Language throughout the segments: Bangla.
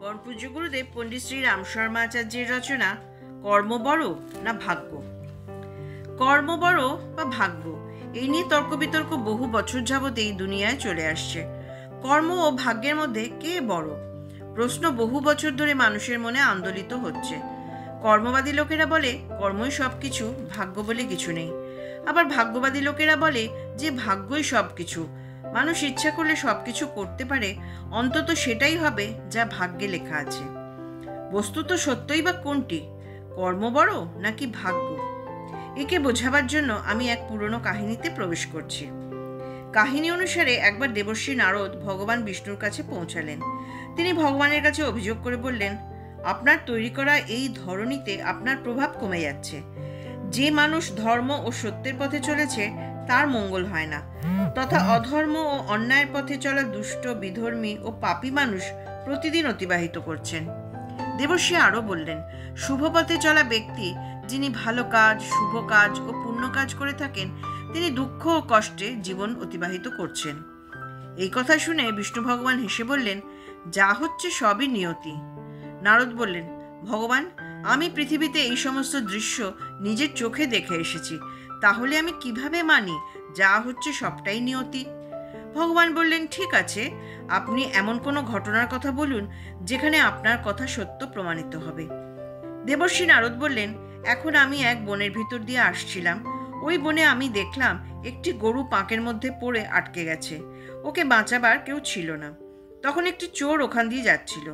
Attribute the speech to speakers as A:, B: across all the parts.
A: পরমপূজ্য গুরুদেব পণ্ডিত শ্রী রাম শর্মা আচার্যের রচনা কর্ম বড় না ভাগ্য। কর্ম বড় বা ভাগ্য, এই নিয়ে তর্ক বিতর্ক বহু বছর যাবত এই দুনিয়ায় চলে আসছে। কর্ম ও ভাগ্যের মধ্যে কে বড় প্রশ্ন বহু বছর ধরে মানুষের মনে আন্দোলিত হচ্ছে। কর্মবাদী লোকেরা বলে কর্মই সবকিছু, ভাগ্য বলে কিছু নেই। আবার ভাগ্যবাদী লোকেরা বলে যে ভাগ্যই সবকিছু, মানুষ ইচ্ছা করলে সবকিছু করতে পারে, অন্তত সেটাই হবে যা ভাগ্যে লেখা আছে। বস্তুত সত্যই বা কোনটি, কর্ম বড় নাকি ভাগ্য? একে বোঝাবার জন্য আমি এক পুরনো কাহিনীতে প্রবেশ করছি। কাহিনী অনুসারে একবার দেবর্ষী নারদ ভগবান বিষ্ণুর কাছে পৌঁছালেন। তিনি ভগবানের কাছে অভিযোগ করে বললেন, আপনার তৈরি করা এই ধরনীতে আপনার প্রভাব কমে যাচ্ছে। যে মানুষ ধর্ম ও সত্যের পথে চলেছে তার মঙ্গল হয় না, তথা অধর্ম ও অন্যায়ের পথে চলা দুষ্ট, বিধর্মী ও পাপী মানুষ প্রতিদিন অতিবাহিত করছেন। দেবর্ষী আরও বললেন, শুভ পথে চলা ব্যক্তি, যিনি ভালো কাজ, শুভ কাজ ও পুণ্য কাজ করে থাকেন, তিনি দুঃখ ও কষ্টে জীবন অতিবাহিত করছেন। এই কথা শুনে বিষ্ণু ভগবান হেসে বললেন, যা হচ্ছে সবই নিয়তি। নারদ বললেন, ভগবান, আমি পৃথিবীতে এই সমস্ত দৃশ্য নিজের চোখে দেখে এসেছি, তাহলে আমি কিভাবে মানি যা হচ্ছে সবটাই নিয়তি? ভগবান বললেন, ঠিক আছে, আপনি এমন কোনো ঘটনার কথা বলুন যেখানে আপনার কথা সত্য প্রমাণিত হবে। দেবর্ষী নারদ বললেন, এখন আমি এক বনের ভিতর দিয়ে আসছিলাম। ওই বনে আমি দেখলাম একটি গরু পাঁকের মধ্যে পড়ে আটকে গেছে। ওকে বাঁচাবার কেউ ছিল না। তখন একটি চোর ওখান দিয়ে যাচ্ছিল।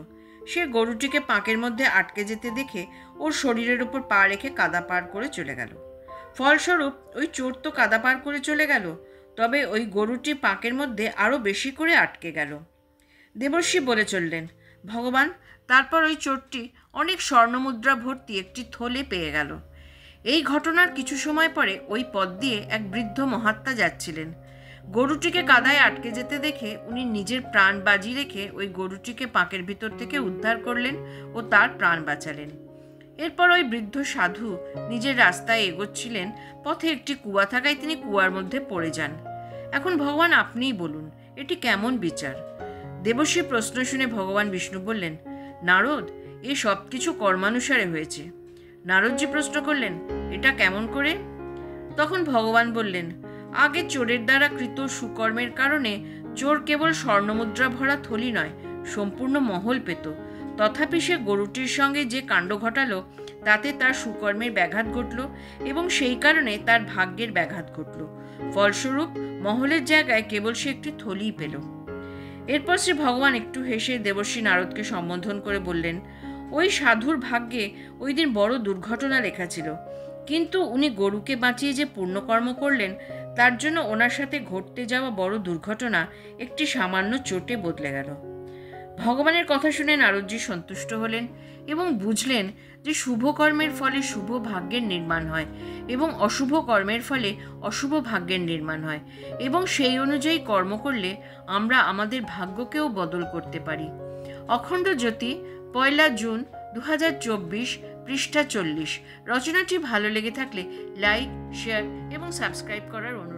A: সে গরুটিকে পাঁকের মধ্যে আটকে যেতে দেখে ওর শরীরের উপর পা রেখে কাদা পার করে চলে গেল। ফলস্বরূপ ওই চোর তো কাদা পার করে চলে গেল, তবে ওই গরুটি পাঁকের মধ্যে আরও বেশি করে আটকে গেল। দেবর্ষী বলে চললেন, ভগবান, তারপর ওই চোরটি অনেক স্বর্ণমুদ্রা ভর্তি একটি থলে পেয়ে গেল। এই ঘটনার কিছু সময় পরে ওই পথ দিয়ে এক বৃদ্ধ মহাত্মা যাচ্ছিলেন। গরুটিকে কাদায় আটকে যেতে দেখে উনি নিজের প্রাণ বাজি রেখে ওই গরুটিকে পাঁকের ভিতর থেকে উদ্ধার করলেন ও তার প্রাণ বাঁচালেন। এরপর ওই বৃদ্ধ সাধু নিজের রাস্তায় এগোচ্ছিলেন। পথে একটি কুয়া থাকায় তিনি কুয়ার মধ্যে পড়ে যান। এখন ভগবান, আপনিই বলুন, এটি কেমন বিচার? দেবর্ষী প্রশ্ন শুনে ভগবান বিষ্ণু বললেন, নারদ, এ সব কিছু কর্মানুসারে হয়েছে। নারদজি প্রশ্ন করলেন, এটা কেমন করে? তখন ভগবান বললেন, আগে চোরের দ্বারা কৃত সুকর্মের কারণে চোর কেবল স্বর্ণমুদ্রা ভরা থলি নয়, সম্পূর্ণ মহল পেত। তথাপি সে গরুটির সঙ্গে যে কাণ্ড ঘটালো তাতে তার সুকর্মের ব্যাঘাত ঘটল এবং সেই কারণে তার ভাগ্যের ব্যাঘাত ঘটল। ফলস্বরূপ মহলের জায়গায় কেবল সে একটি থলিই পেল। এরপর শ্রী ভগবান একটু হেসে দেবর্ষী নারদকে সম্বোধন করে বললেন, ওই সাধুর ভাগ্যে ওই দিন বড় দুর্ঘটনা লেখা ছিল, কিন্তু উনি গরুকে বাঁচিয়ে যে পুণ্যকর্ম করলেন তার জন্য ওনার সাথে ঘটতে যাওয়া বড় দুর্ঘটনা একটি সামান্য চোটে বদলে গেল। ভগবানের কথা শুনে নারদজি সন্তুষ্ট হলেন এবং বুঝলেন যে শুভ কর্মের ফলে শুভ ভাগ্যের নির্মাণ হয় এবং অশুভ কর্মের ফলে অশুভ ভাগ্যের নির্মাণ হয়, এবং সেই অনুযায়ী কর্ম করলে আমরা আমাদের ভাগ্যকেও বদল করতে পারি। অখণ্ড জ্যোতি, 1 জুন 2024, পৃষ্ঠা 40। রচনাটি ভালো লেগে থাকলে লাইক, শেয়ার এবং সাবস্ক্রাইব করার অনুরোধ।